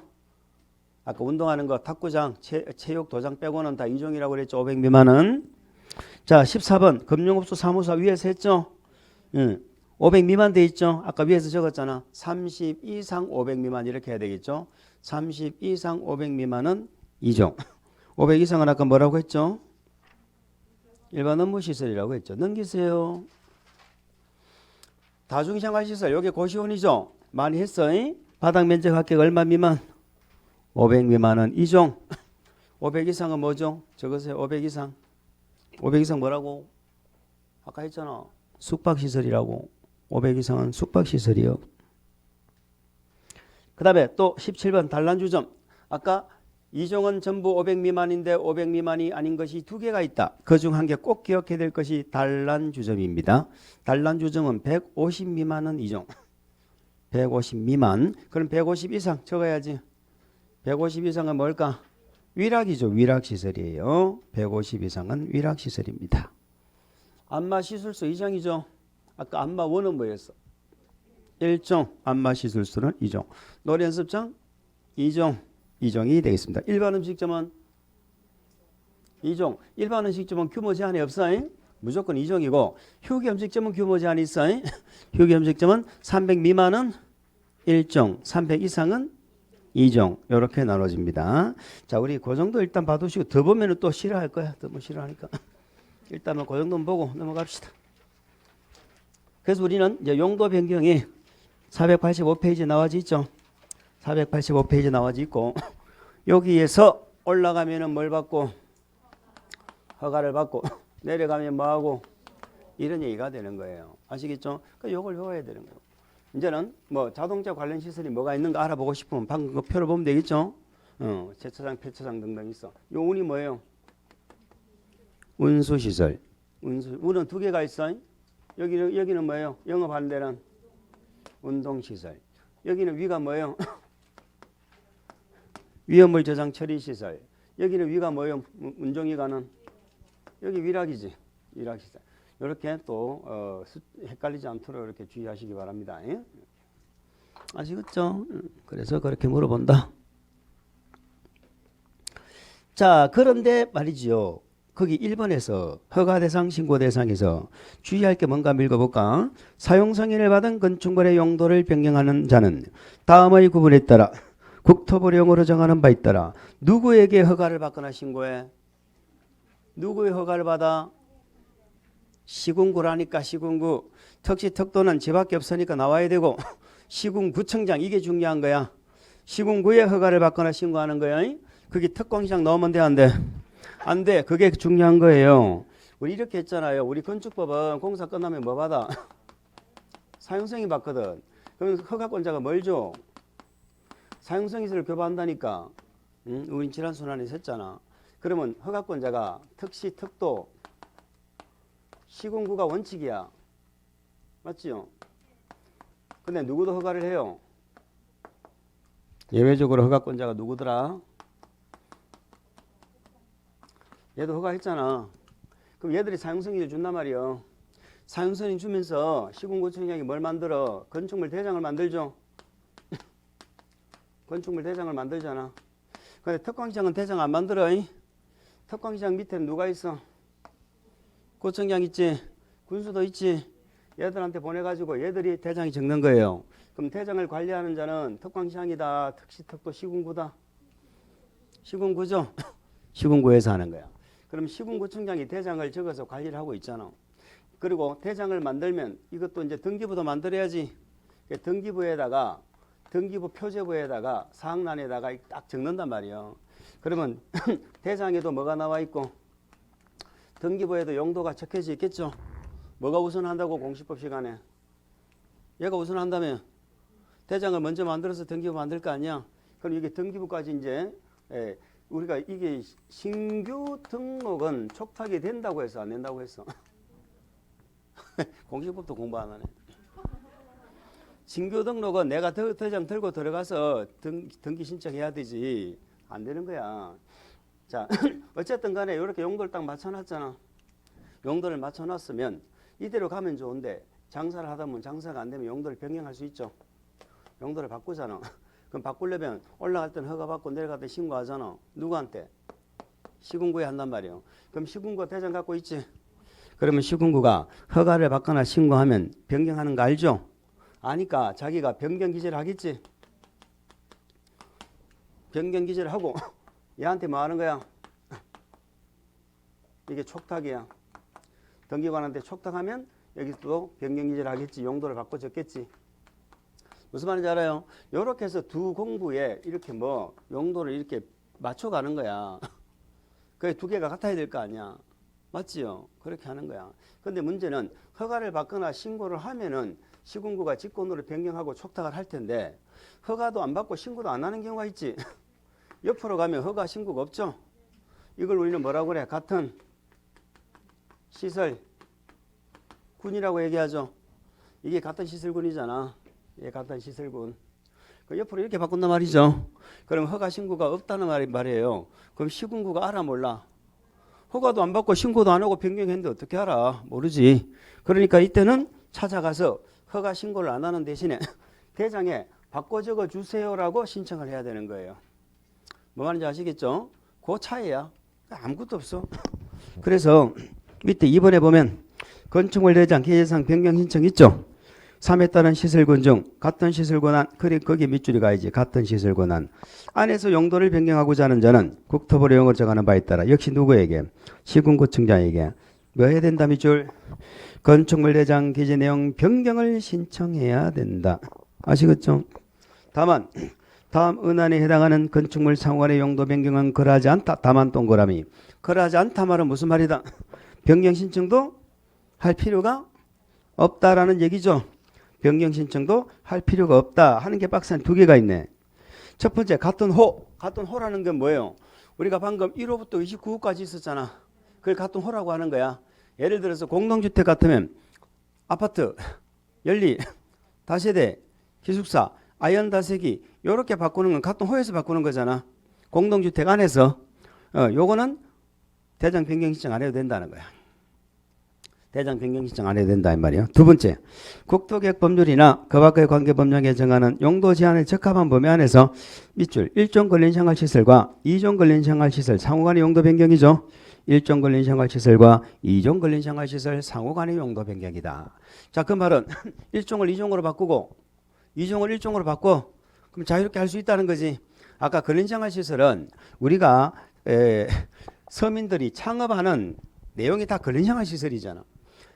아까 운동하는 거 탁구장, 체육 도장 빼고는 다 2종이라고 그랬죠? 500 미만은. 자, 14번 금융업소 사무소 위에서 했죠? 500 미만 돼 있죠? 아까 위에서 적었잖아. 30 이상 500 미만 이렇게 해야 되겠죠? 30 이상 500 미만은 2종. 500 이상은 아까 뭐라고 했죠? 일반 업무시설이라고 했죠. 넘기세요. 다중생활시설 여기 고시원이죠? 많이 했어. 바닥 면적 합계가 얼마 미만? 500 미만은 2종. 500 이상은 뭐죠? 적으세요. 500 이상. 500 이상 뭐라고? 아까 했잖아. 숙박시설이라고. 500 이상은 숙박시설이요. 그 다음에 또 17번 단란주점. 아까 2종은 전부 500 미만인데 500 미만이 아닌 것이 두 개가 있다. 그중 한 개 꼭 기억해야 될 것이 단란주점입니다. 단란주점은 150 미만은 2종. 150 미만. 그럼 150 이상 적어야지. 150 이상은 뭘까? 위락이죠. 위락시설이에요. 150 이상은 위락시설입니다. 안마시술소 2종이죠. 아까 안마원은 뭐였어? 1종. 안마시술소는 2종. 노래연습장 2종. 2종이 되겠습니다. 일반 음식점은 2종. 일반 음식점은 규모 제한이 없어. 무조건 2종이고 휴게 음식점은 규모 제한이 있어. 휴게 음식점은 300 미만은 1종, 300 이상은 2종. 이렇게 나눠집니다. 자, 우리 그 정도 일단 봐두시고 더 보면 또 싫어할 거야. 더 뭐 싫어하니까. 일단은 그 정도는 보고 넘어갑시다. 그래서 우리는 이제 용도 변경이 485페이지 나와져 있죠. 485페이지 나와져 있고 여기에서 올라가면은 뭘 받고 허가를 받고 내려가면 뭐하고 이런 얘기가 되는 거예요. 아시겠죠? 그러니까 이걸 외워야 되는 거예요. 이제는 뭐 자동차 관련 시설이 뭐가 있는가 알아보고 싶으면 방금 그 표를 보면 되겠죠? 세차장, 폐차장 등등 있어. 요 운이 뭐예요? 운수시설. 운은 두 개가 있어. 여기는 뭐예요? 영업하는 데는 운동시설. 여기는 위가 뭐예요? 위험물 저장 처리 시설. 여기는 위가 뭐예요? 운종위가는 여기 위락이지. 위락시설. 이렇게 또 헷갈리지 않도록 이렇게 주의하시기 바랍니다. 예? 아시겠죠? 그래서 그렇게 물어본다. 자, 그런데 말이지요. 거기 1번에서 허가대상, 신고대상에서 주의할 게 뭔가 읽어볼까? 사용승인을 받은 건축물의 용도를 변경하는 자는 다음의 구분에 따라 국토부령으로 정하는 바에 따라 누구에게 허가를 받거나 신고해? 누구의 허가를 받아? 시군구라니까. 시군구. 특시 특도는 집밖에 없으니까 나와야 되고 시군구청장 이게 중요한 거야. 시군구의 허가를 받거나 신고하는 거야. 그게 특공시장 넣으면 돼? 안 돼? 안 돼. 그게 중요한 거예요. 우리 이렇게 했잖아요. 우리 건축법은 공사 끝나면 뭐 받아? 사용승인 받거든. 그럼 허가권자가 뭘 줘? 사용승인서를 교부한다니까. 우린 지난 순환에서 했잖아. 그러면 허가권자가 특시, 특도, 시군구가 원칙이야. 맞지요? 근데 누구도 허가를 해요. 예외적으로 허가권자가 누구더라? 얘도 허가했잖아. 그럼 얘들이 사용승인을 준단 말이야. 사용승인 주면서 시군구청장이 뭘 만들어? 건축물 대장을 만들죠. 건축물 대장을 만들잖아. 근데 특광시장은 대장 안 만들어. 특광시장 밑에 누가 있어? 구청장 있지, 군수도 있지. 얘들한테 보내가지고 얘들이 대장이 적는 거예요. 그럼 대장을 관리하는 자는 특광시장이다, 특시, 특도, 시군구다. 시군구죠. 시군구에서 하는 거야. 그럼 시군구청장이 대장을 적어서 관리를 하고 있잖아. 그리고 대장을 만들면 이것도 이제 등기부도 만들어야지. 등기부에다가 등기부 표제부에다가 사항란에다가 딱 적는단 말이에요. 그러면 대장에도 뭐가 나와 있고 등기부에도 용도가 적혀져 있겠죠. 뭐가 우선한다고? 공시법 시간에 얘가 우선한다며. 대장을 먼저 만들어서 등기부 만들 거 아니야. 그럼 이게 등기부까지 이제 우리가 이게 신규 등록은 촉탁이 된다고 해서 안 된다고 했어. 공시법도 공부 안 하네. 신규 등록은 내가 도장 들고 들어가서 등기 신청해야 되지. 안 되는 거야. 자, 어쨌든 간에 이렇게 용도를 딱 맞춰놨잖아. 용도를 맞춰놨으면 이대로 가면 좋은데 장사를 하다 보면 장사가 안 되면 용도를 변경할 수 있죠. 용도를 바꾸잖아. 그럼 바꾸려면 올라갈 때는 허가 받고 내려갈 때 신고하잖아. 누구한테? 시군구에 한단 말이에요. 그럼 시군구 대장 갖고 있지. 그러면 시군구가 허가를 받거나 신고하면 변경하는 거 알죠? 아니까 자기가 변경 기재를 하겠지. 변경 기재를 하고 얘한테 뭐 하는 거야? 이게 촉탁이야. 등기관한테 촉탁하면 여기 또 변경 기재를 하겠지. 용도를 바꿔 적겠지. 무슨 말인지 알아요? 요렇게 해서 두 공부에 이렇게 뭐 용도를 이렇게 맞춰가는 거야. 그게 두 개가 같아야 될 거 아니야. 맞지요? 그렇게 하는 거야. 근데 문제는 허가를 받거나 신고를 하면은 시군구가 직권으로 변경하고 촉탁을 할 텐데 허가도 안 받고 신고도 안 하는 경우가 있지. 옆으로 가면 허가 신고가 없죠. 이걸 우리는 뭐라고 그래? 같은 시설군이라고 얘기하죠. 이게 같은 시설군이잖아. 예, 같은 시설군. 그 옆으로 이렇게 바꾼단 말이죠. 그럼 허가 신고가 없다는 말이에요. 그럼 시군구가 알아 몰라? 허가도 안 받고 신고도 안 하고 변경했는데 어떻게 알아? 모르지. 그러니까 이때는 찾아가서 허가 신고를 안 하는 대신에 대장에 바꿔 적어 주세요라고 신청을 해야 되는 거예요. 뭐 말인지 아시겠죠? 그 차이야. 아무것도 없어. 그래서 밑에 2번에 보면 건축물 대장 기재상 변경 신청 있죠? 3에 따른 시설군 중 같은 시설군 안, 거기 밑줄이 가야지. 같은 시설군 안 안에서 용도를 변경하고자 하는 자는 국토부로 용어를 정하는 바에 따라 역시 누구에게? 시군구청장에게 뭐 해야 된다 밑줄? 건축물 대장 기재 내용 변경을 신청해야 된다. 아시겠죠? 다만 다음 은안에 해당하는 건축물 상호간의 용도 변경은 그러하지 않다. 다만 동그라미. 그러하지 않다 말은 무슨 말이다? 변경 신청도 할 필요가 없다라는 얘기죠. 변경 신청도 할 필요가 없다 하는 게 박스 안에 두 개가 있네. 첫 번째 같은 호. 같은 호라는 건 뭐예요? 우리가 방금 1호부터 29호까지 있었잖아. 그걸 같은 호라고 하는 거야. 예를 들어서 공동주택 같으면 아파트, 연리, 다세대, 기숙사, 아현다세기 요렇게 바꾸는 건 같은 호에서 바꾸는 거잖아. 공동주택 안에서 요거는 대장 변경 신청 안 해도 된다는 거야. 대장 변경 신청 안 해도 된다 이 말이에요. 두 번째, 국토계획 법률이나 그 밖의 관계 법령에 정하는 용도 제한에 적합한 범위 안에서 밑줄 1종 근린 생활시설과 2종 근린 생활시설 상호간의 용도 변경이죠. 1종 근린 생활시설과 2종 근린 생활시설 상호간의 용도 변경이다. 자, 그 말은 1종을 2종으로 바꾸고 2종을 1종으로 바꿔. 그럼 자유롭게 할 수 있다는 거지. 아까 근린 생활시설은 우리가 서민들이 창업하는 내용이 다 근린 생활시설이잖아.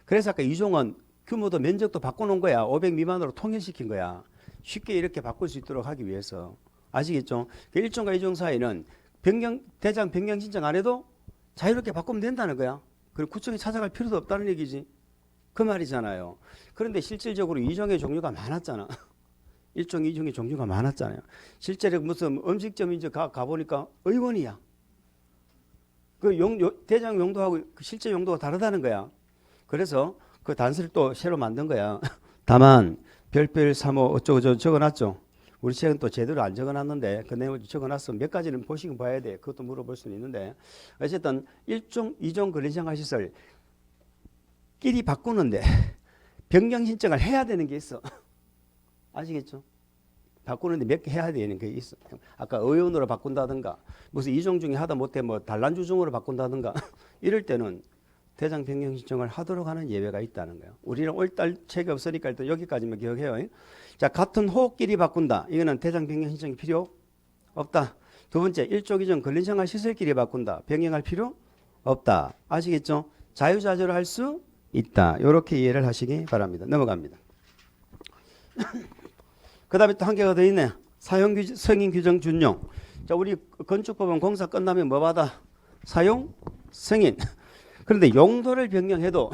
그래서 아까 2종은 규모도 면적도 바꿔놓은 거야. 500 미만으로 통일시킨 거야. 쉽게 이렇게 바꿀 수 있도록 하기 위해서. 아시겠죠? 그 1종과 2종 사이는 대장 변경 신청 안 해도 자유롭게 바꾸면 된다는 거야. 그리고 구청에 찾아갈 필요도 없다는 얘기지. 그 말이잖아요. 그런데 실질적으로 2종의 종류가 많았잖아. 1종, 2종의 종류가 많았잖아요. 실제로 무슨 음식점인지 가보니까 의원이야. 그 대장 용도하고 그 실제 용도가 다르다는 거야. 그래서 그 단서를 또 새로 만든 거야. 다만 별별 3호 어쩌고 적어놨죠. 우리 책은 또 제대로 안 적어놨는데 그 내용을 적어놨어. 몇 가지는 보시긴 봐야 돼. 그것도 물어볼 수는 있는데 어쨌든 1종, 2종 근린생활시설 끼리 바꾸는데 변경 신청을 해야 되는 게 있어. 아시겠죠? 바꾸는데 몇 개 해야 되는 게 있어. 아까 의원으로 바꾼다든가 무슨 2종 중에 하다 못해 뭐 단란주종으로 바꾼다든가 이럴 때는 대장 변경 신청을 하도록 하는 예외가 있다는 거예요. 우리는 올달 책이 없으니까 일단 여기까지만 기억해요. 자, 같은 호끼리 바꾼다. 이거는 대장 변경 신청이 필요 없다. 두 번째, 1종 2종 근린생활 시설끼리 바꾼다. 변경할 필요 없다. 아시겠죠? 자유자재로 할 수 있다. 이렇게 이해를 하시기 바랍니다. 넘어갑니다. 그 다음에 또 한 개가 더 있네. 사용 승인 규정 준용. 자, 우리 건축법은 공사 끝나면 뭐 받아? 사용 승인. 그런데 용도를 변경해도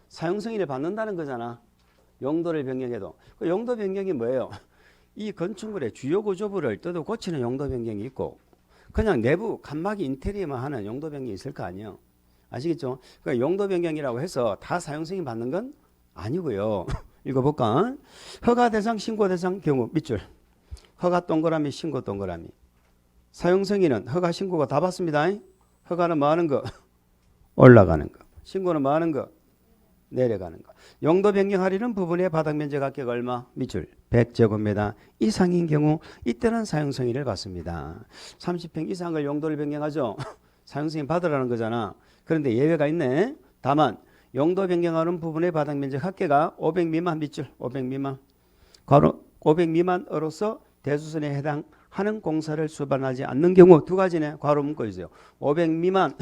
사용 승인을 받는다는 거잖아. 용도를 변경해도. 그 용도 변경이 뭐예요? 이 건축물의 주요 구조부를 뜯어 고치는 용도 변경이 있고 그냥 내부 칸막이 인테리어만 하는 용도 변경이 있을 거 아니에요. 아시겠죠? 그러니까 용도 변경이라고 해서 다 사용승인 받는 건 아니고요. 읽어볼까? 허가 대상, 신고 대상 경우 밑줄. 허가 동그라미, 신고 동그라미. 사용 승인은 허가, 신고가 다 받습니다. 허가는 뭐 하는 거? 올라가는 거. 신고는 뭐 하는 거? 내려가는 거. 용도 변경하려는 부분의 바닥 면적 합계가 얼마? 밑줄 100제곱미터 이상인 경우 이때는 사용 승인을 받습니다. 30평 이상을 용도를 변경하죠. 사용 승인 받으라는 거잖아. 그런데 예외가 있네. 다만 용도 변경하는 부분의 바닥 면적 합계가 500 미만 밑줄 500 미만. 괄호 500 미만으로서 대수선에 해당하는 공사를 수반하지 않는 경우 두 가지네. 괄호 묶어주세요. 500 미만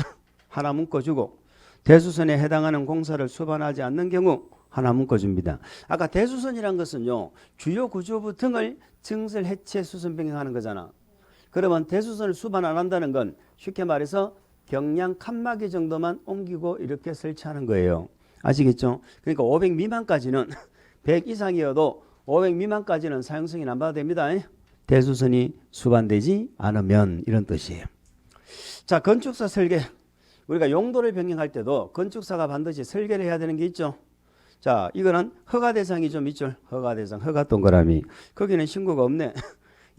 하나 묶어주고 대수선에 해당하는 공사를 수반하지 않는 경우 하나 묶어줍니다. 아까 대수선이란 것은요. 주요 구조부 등을 증설, 해체, 수선 변경하는 거잖아. 그러면 대수선을 수반 안 한다는 건 쉽게 말해서 경량 칸막이 정도만 옮기고 이렇게 설치하는 거예요. 아시겠죠? 그러니까 500 미만까지는 100 이상이어도 500 미만까지는 사용 승인 안 받아도 됩니다. 대수선이 수반되지 않으면 이런 뜻이에요. 자, 건축사 설계. 우리가 용도를 변경할 때도 건축사가 반드시 설계를 해야 되는 게 있죠. 자, 이거는 허가 대상이죠. 밑줄. 허가 대상, 허가 동그라미. 거기는 신고가 없네.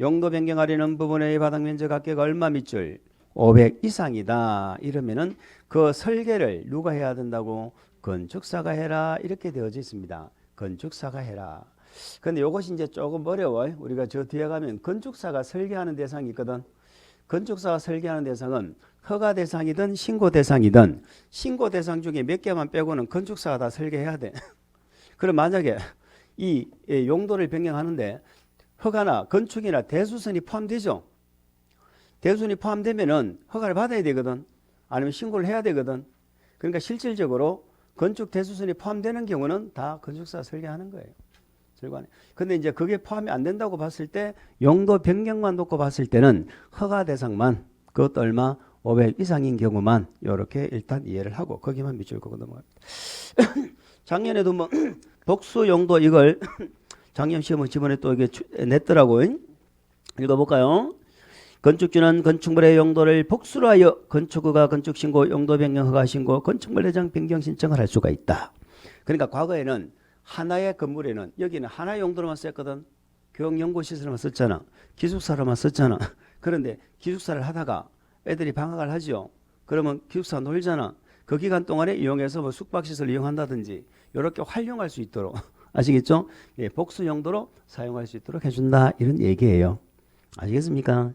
용도 변경하려는 부분의 바닥 면적 합계가 얼마 밑줄? 500 이상이다. 이러면은 그 설계를 누가 해야 된다고? 건축사가 해라. 이렇게 되어져 있습니다. 건축사가 해라. 근데 이것이 이제 조금 어려워요. 우리가 저 뒤에 가면 건축사가 설계하는 대상이 있거든. 건축사가 설계하는 대상은 허가 대상이든 신고 대상이든 신고 대상 중에 몇 개만 빼고는 건축사가 다 설계해야 돼. 그럼 만약에 이 용도를 변경하는데 허가나 건축이나 대수선이 포함되죠. 대수선이 포함되면은 허가를 받아야 되거든. 아니면 신고를 해야 되거든. 그러니까 실질적으로 건축 대수선이 포함되는 경우는 다 건축사가 설계하는 거예요. 근데 이제 그게 포함이 안 된다고 봤을 때 용도 변경만 놓고 봤을 때는 허가 대상만 그것도 얼마 500 이상인 경우만 이렇게 일단 이해를 하고 거기만 밑줄 끄고 넘어갑니다. 작년에도 뭐 복수 용도 이걸 작년 시험을 지번에 또 이게 냈더라고. 읽어볼까요? 건축주는 건축물의 용도를 복수로 하여 건축허가, 건축신고, 용도 변경 허가 신고, 건축물 대장 변경 신청을 할 수가 있다. 그러니까 과거에는 하나의 건물에는 여기는 하나의 용도로만 썼거든. 교육연구시설만 썼잖아. 기숙사로만 썼잖아. 그런데 기숙사를 하다가 애들이 방학을 하죠. 그러면 기숙사 놀잖아. 그 기간 동안에 이용해서 뭐 숙박시설 이용한다든지 이렇게 활용할 수 있도록 아시겠죠? 예, 복수 용도로 사용할 수 있도록 해준다. 이런 얘기예요. 아시겠습니까?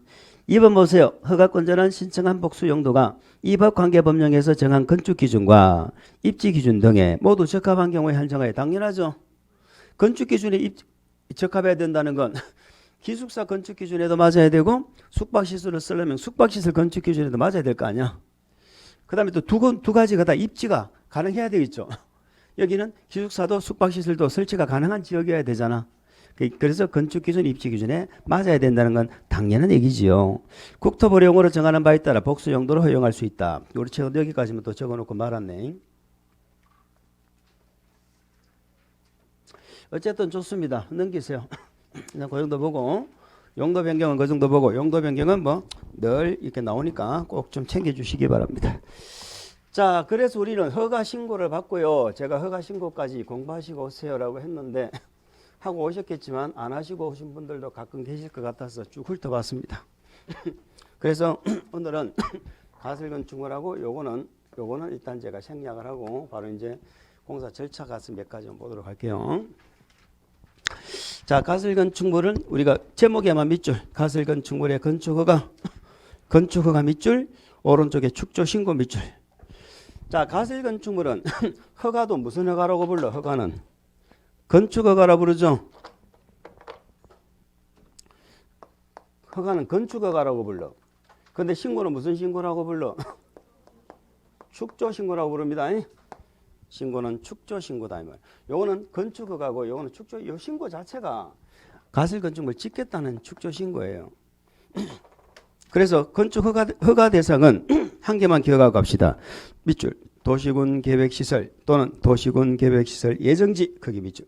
2번 보세요. 허가권자는 신청한 복수 용도가 이 법 관계 법령에서 정한 건축 기준과 입지 기준 등에 모두 적합한 경우에 한정하여 당연하죠. 건축 기준에 적합해야 된다는 건 기숙사 건축 기준에도 맞아야 되고 숙박시설을 쓰려면 숙박시설 건축 기준에도 맞아야 될 거 아니야. 그 다음에 또 두 가지가 다 입지가 가능해야 되겠죠. 여기는 기숙사도 숙박시설도 설치가 가능한 지역이어야 되잖아. 그래서 건축기준, 입지기준에 맞아야 된다는 건 당연한 얘기지요. 국토부령으로 정하는 바에 따라 복수 용도로 허용할 수 있다. 우리 최근 여기까지만 또 적어놓고 말았네. 어쨌든 좋습니다. 넘기세요. 그냥 그 정도 보고 용도 변경은 그 정도 보고 용도 변경은 뭐 늘 이렇게 나오니까 꼭 좀 챙겨주시기 바랍니다. 자, 그래서 우리는 허가 신고를 받고요. 제가 허가 신고까지 공부하시고 오세요라고 했는데 하고 오셨겠지만 안 하시고 오신 분들도 가끔 계실 것 같아서 쭉 훑어봤습니다. 그래서 오늘은 가설건축물하고 요거는 일단 제가 생략을 하고 바로 이제 공사 절차 같은 몇 가지 보도록 할게요. 자, 가설건축물은 우리가 제목에만 밑줄 가설건축물의 건축허가 밑줄 오른쪽에 축조 신고 밑줄. 자, 가설건축물은 허가도 무슨 허가라고 불러? 허가는 건축허가라 부르죠. 허가는 건축허가라고 불러. 근데 신고는 무슨 신고라고 불러? 축조신고라고 부릅니다. 신고는 축조신고다. 요거는 건축허가고 요거는 축조. 요 신고 자체가 가설건축물 짓겠다는 축조신고예요. 그래서 건축허가 대상은 한 개만 기억하고 갑시다. 밑줄 도시군 계획시설 또는 도시군 계획시설 예정지 거기 밑줄.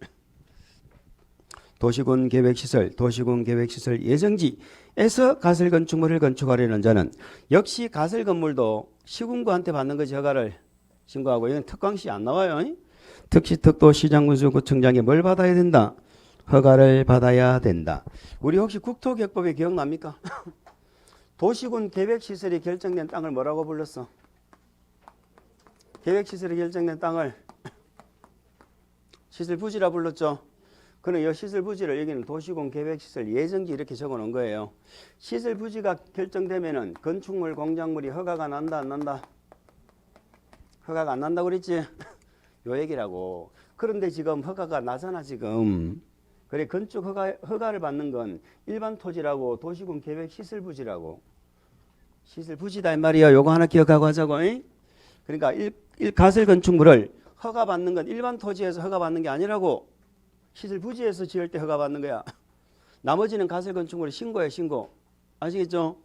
도시군 계획시설, 도시군 계획시설 예정지에서 가설 건축물을 건축하려는 자는 역시 가설 건물도 시군구한테 받는 거지. 허가를 신고하고. 이건 특광시 안 나와요. 특시, 특도, 시장군수, 구청장에 뭘 받아야 된다? 허가를 받아야 된다. 우리 혹시 국토기획법에 기억납니까? 도시군 계획시설이 결정된 땅을 뭐라고 불렀어? 계획시설이 결정된 땅을 시설부지라 불렀죠. 그럼 이 시설부지를 여기는 도시군 계획시설 예정지 이렇게 적어놓은 거예요. 시설부지가 결정되면은 건축물, 공작물이 허가가 난다 안 난다? 허가가 안 난다고 그랬지? 요 얘기라고. 그런데 지금 허가가 나잖아 지금. 그래 건축 허가를 받는 건 일반 토지라고 도시군 계획 시설부지라고. 시설부지다 이 말이야. 요거 하나 기억하고 하자고. 잉? 그러니까 가설 건축물을 허가받는 건 일반 토지에서 허가받는 게 아니라고. 시설부지에서 지을 때 허가받는 거야. 나머지는 가설 건축물이 신고야 신고. 아시겠죠?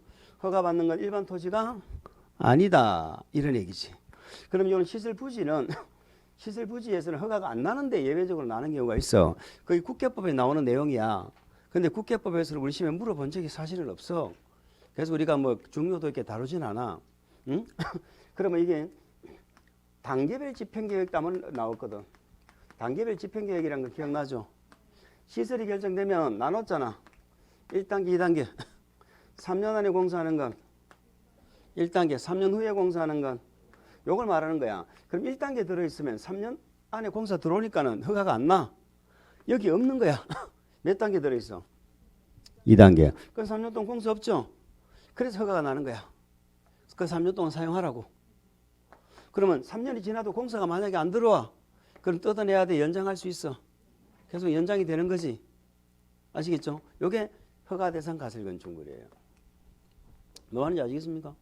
허가받는 건 일반 토지가 아니다. 이런 얘기지. 그럼 이런 시설부지는 시설부지에서는 허가가 안 나는데 예외적으로 나는 경우가 있어. 그게 국계법에 나오는 내용이야. 근데 국계법에서는 우리 시험에 물어본 적이 사실은 없어. 그래서 우리가 뭐 중요도 있게 다루진 않아. 응? 그러면 이게 단계별 집행계획도 한번 나왔거든. 단계별 집행계획이라는 거 기억나죠? 시설이 결정되면 나눴잖아. 1단계, 2단계. 3년 안에 공사하는 건 1단계, 3년 후에 공사하는 건 요걸 말하는 거야. 그럼 1단계 들어있으면 3년 안에 공사 들어오니까는 허가가 안 나. 여기 없는 거야. 몇 단계 들어있어? 2단계. 그럼 3년 동안 공사 없죠? 그래서 허가가 나는 거야. 그 3년 동안 사용하라고. 그러면 3년이 지나도 공사가 만약에 안 들어와. 그럼 뜯어내야 돼. 연장할 수 있어. 계속 연장이 되는 거지. 아시겠죠? 요게 허가 대상 가설 건축물이에요. 뭐 하는지 아시겠습니까?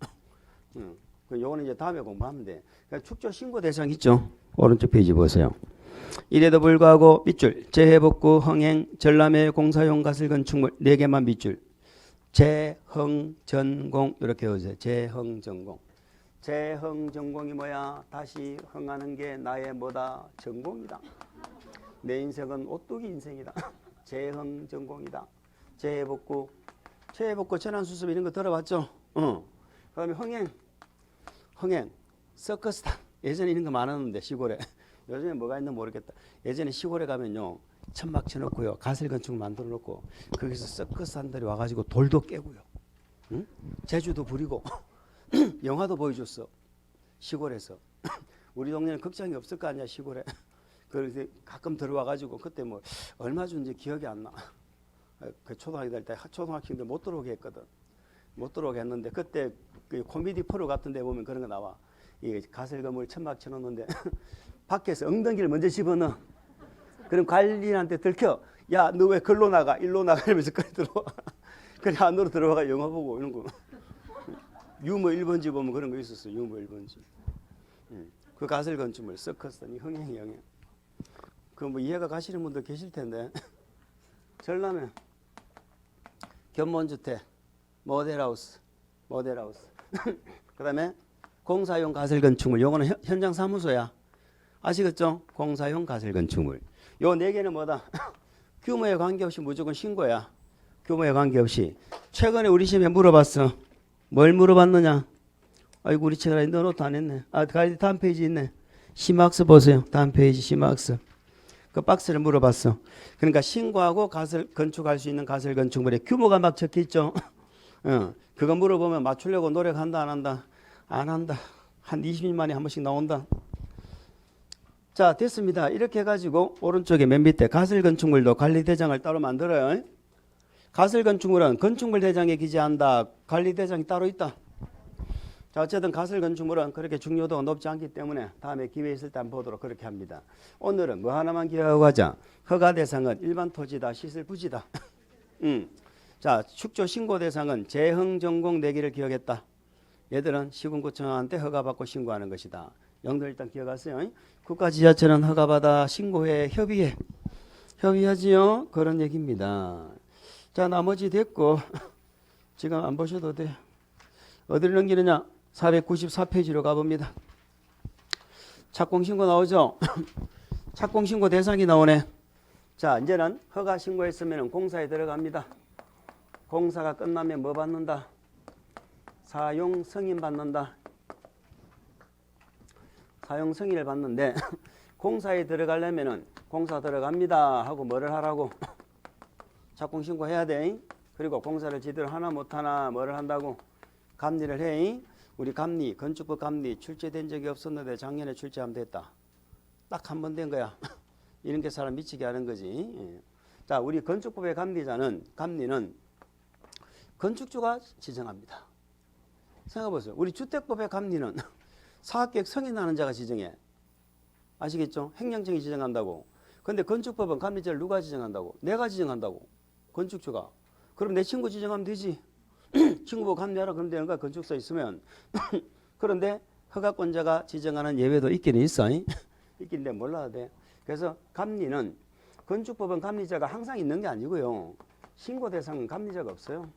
요거는 이제 다음에 공부하면 돼. 그러니까 축조 신고 대상 있죠? 오른쪽 페이지 보세요. 이래도 불구하고 밑줄, 재해복구, 흥행, 전람회, 공사용 가설 건축물 4개만 밑줄. 재흥, 전공 이렇게 해보세요. 재흥, 전공. 재흥, 전공이 뭐야? 다시 흥하는 게 나의 뭐다? 전공이다. 내 인생은 오뚜기 인생이다. 재흥, 전공이다. 재해복구, 재해복구, 전환수습 이런 거 들어봤죠? 그 다음에 흥행, 서커스단. 예전에 이런 거 많았는데 시골에. 요즘에 뭐가 있는지 모르겠다. 예전에 시골에 가면요. 천막 쳐놓고요. 가설 건축 만들어 놓고 거기서 서커스단들이 와가지고 돌도 깨고요. 응? 제주도 부리고 영화도 보여줬어. 시골에서. 우리 동네는 극장이 없을 거 아니야 시골에. 그래서 가끔 들어와가지고 그때 뭐 얼마 준지 기억이 안 나. 그 초등학교 다닐 때 초등학생들 못 들어오게 했거든. 못 들어오게 했는데 그때 그 코미디 프로 같은 데 보면 그런 거 나와. 이 가설 건물 천막 쳐놓는데 밖에서 엉덩이를 먼저 집어넣어. 그럼 관리인한테 들켜. 야, 너 왜 글로 나가? 일로 나가? 이러면서 끌어 들어와. 그래 안으로 들어와가 영화 보고 이런 거. 유머 1번지 보면 그런 거 있었어. 유머 1번지. 그 가설 건축물 서커스단이 흥행 영향. 그 뭐 이해가 가시는 분들 계실 텐데. 전라면 견본주택, 모델하우스. 그다음에 공사용 가설 건축물. 요거는 현장 사무소야. 아시겠죠? 공사용 가설 건축물. 요 4개는 뭐다? 규모에 관계없이 무조건 신고야. 규모에 관계없이. 최근에 우리 시험에 물어봤어. 뭘 물어봤느냐? 아이고 우리 책에 넣어놓도 안 했네. 아, 다음 페이지 있네. 심화학습 보세요. 다음 페이지 심화학습. 그 박스를 물어봤어. 그러니까 신고하고 가설 건축할 수 있는 가설 건축물의 규모가 막 적혀있죠. 그거 물어보면 맞추려고 노력한다 안 한다? 안 한다. 한 20일 만에 한 번씩 나온다. 자 됐습니다. 이렇게 해가지고 오른쪽에 맨 밑에 가설 건축물도 관리대장을 따로 만들어요. 가설 건축물은 건축물 대장에 기재한다. 관리대장이 따로 있다. 자 어쨌든 가설 건축물은 그렇게 중요도가 높지 않기 때문에 다음에 기회 있을 때 한번 보도록 그렇게 합니다. 오늘은 뭐 하나만 기억하고 가자. 허가 대상은 일반 토지다. 시설 부지다. 자 축조 신고 대상은 재흥, 전공 4개를 기억했다. 얘들은 시군구청한테 허가받고 신고하는 것이다. 영도 일단 기억하세요. 국가지자체는 허가받아 신고해 협의해. 협의하지요. 그런 얘기입니다. 자 나머지 됐고 지금 안 보셔도 돼. 어디를 넘기느냐. 494페이지로 가봅니다. 착공신고 나오죠. 착공신고 대상이 나오네. 자, 이제는 허가 신고했으면 공사에 들어갑니다. 공사가 끝나면 뭐 받는다? 사용 승인 받는다. 사용 승인을 받는데 공사에 들어가려면은 공사 들어갑니다 하고 뭐를 하라고? 착공 신고해야 돼. 그리고 공사를 제대로 하나 못하나 뭐를 한다고? 감리를 해. 우리 감리, 건축법 감리 출제된 적이 없었는데 작년에 출제하면 됐다. 딱 한 번 된 거야. 이런 게 사람 미치게 하는 거지. 예. 자, 우리 건축법의 감리는 건축주가 지정합니다. 생각해보세요. 우리 주택법의 감리는 사업계획 승인하는 자가 지정해. 아시겠죠? 행정청이 지정한다고. 근데 건축법은 감리자를 누가 지정한다고? 내가 지정한다고. 건축주가. 그럼 내 친구 지정하면 되지. 친구 보고 감리하라 그러면 되는 거야. 건축사 있으면. 그런데 허가권자가 지정하는 예외도 있기는 있어. 있긴데 몰라야 돼. 그래서 감리는 건축법은 감리자가 항상 있는 게 아니고요. 신고 대상은 감리자가 없어요.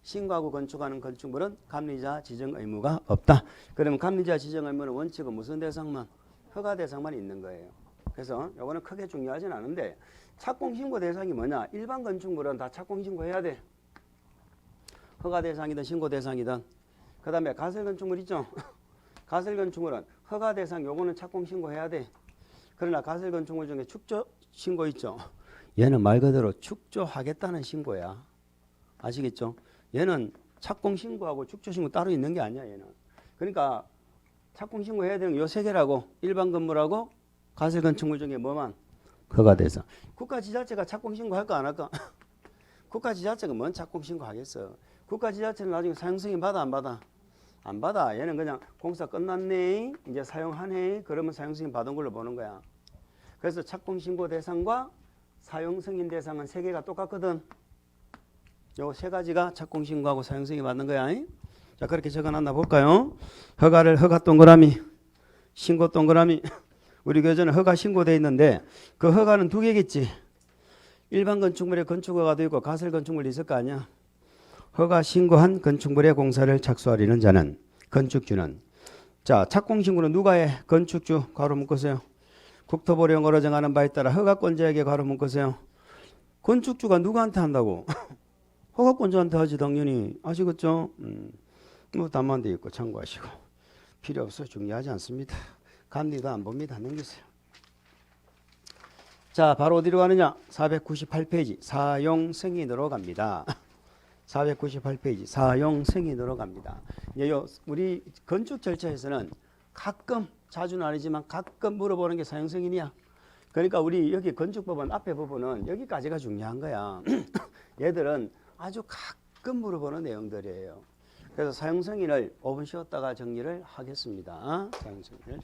신고하고 건축하는 건축물은 감리자 지정 의무가 없다. 그러면 감리자 지정 의무는 원칙은 무슨 대상만? 허가 대상만 있는 거예요. 그래서 이거는 크게 중요하진 않은데 착공 신고 대상이 뭐냐? 일반 건축물은 다 착공 신고해야 돼. 허가 대상이든 신고 대상이든. 그 다음에 가설 건축물 있죠? 가설 건축물은 허가 대상 요거는 착공 신고해야 돼. 그러나 가설 건축물 중에 축조 신고 있죠? 얘는 말 그대로 축조하겠다는 신고야. 아시겠죠? 얘는 착공 신고하고 축조 신고 따로 있는 게 아니야. 얘는. 그러니까 착공 신고해야 되는 요 세 개라고. 일반 건물하고 가설 건축물 중에 뭐만? 허가 대상. 국가지자체가 착공 신고할 거 안 할까? 국가지자체가 뭔 착공 신고하겠어. 국가지자체는 나중에 사용승인 받아 안 받아? 안 받아. 얘는 그냥 공사 끝났네. 이제 사용하네. 그러면 사용승인 받은 걸로 보는 거야. 그래서 착공신고 대상과 사용승인 대상은 세 개가 똑같거든. 요 세 가지가 착공신고하고 사용승인 받는 거야. 자, 그렇게 적어놨나 볼까요? 허가 동그라미, 신고 동그라미. 우리 교재는 허가 신고돼 있는데 그 허가는 두 개겠지. 일반 건축물에 건축허가도 있고 가설 건축물이 있을 거 아니야. 허가 신고한 건축물의 공사를 착수하려는 자는 건축주는. 자, 착공신고는 누가 해? 건축주 괄호 묶으세요. 국토보령으로 정하는 바에 따라 허가권자에게 괄호 묶으세요. 건축주가 누구한테 한다고? 허가권자한테 하지 당연히. 아시겠죠? 뭐 답만 돼 있고 참고하시고. 필요 없어. 중요하지 않습니다. 감리도 안 봅니다. 넘기세요. 자, 바로 어디로 가느냐? 498페이지 사용 승인으로 갑니다. 498페이지 사용 승인으로 갑니다. 우리 건축 절차에서는 가끔, 자주는 아니지만 가끔 물어보는 게 사용 승인이야. 그러니까 우리 여기 건축법은 앞에 부분은 여기까지가 중요한 거야. 얘들은 아주 가끔 물어보는 내용들이에요. 그래서 사용 승인을 5분 쉬었다가 정리를 하겠습니다. 사용 승인을.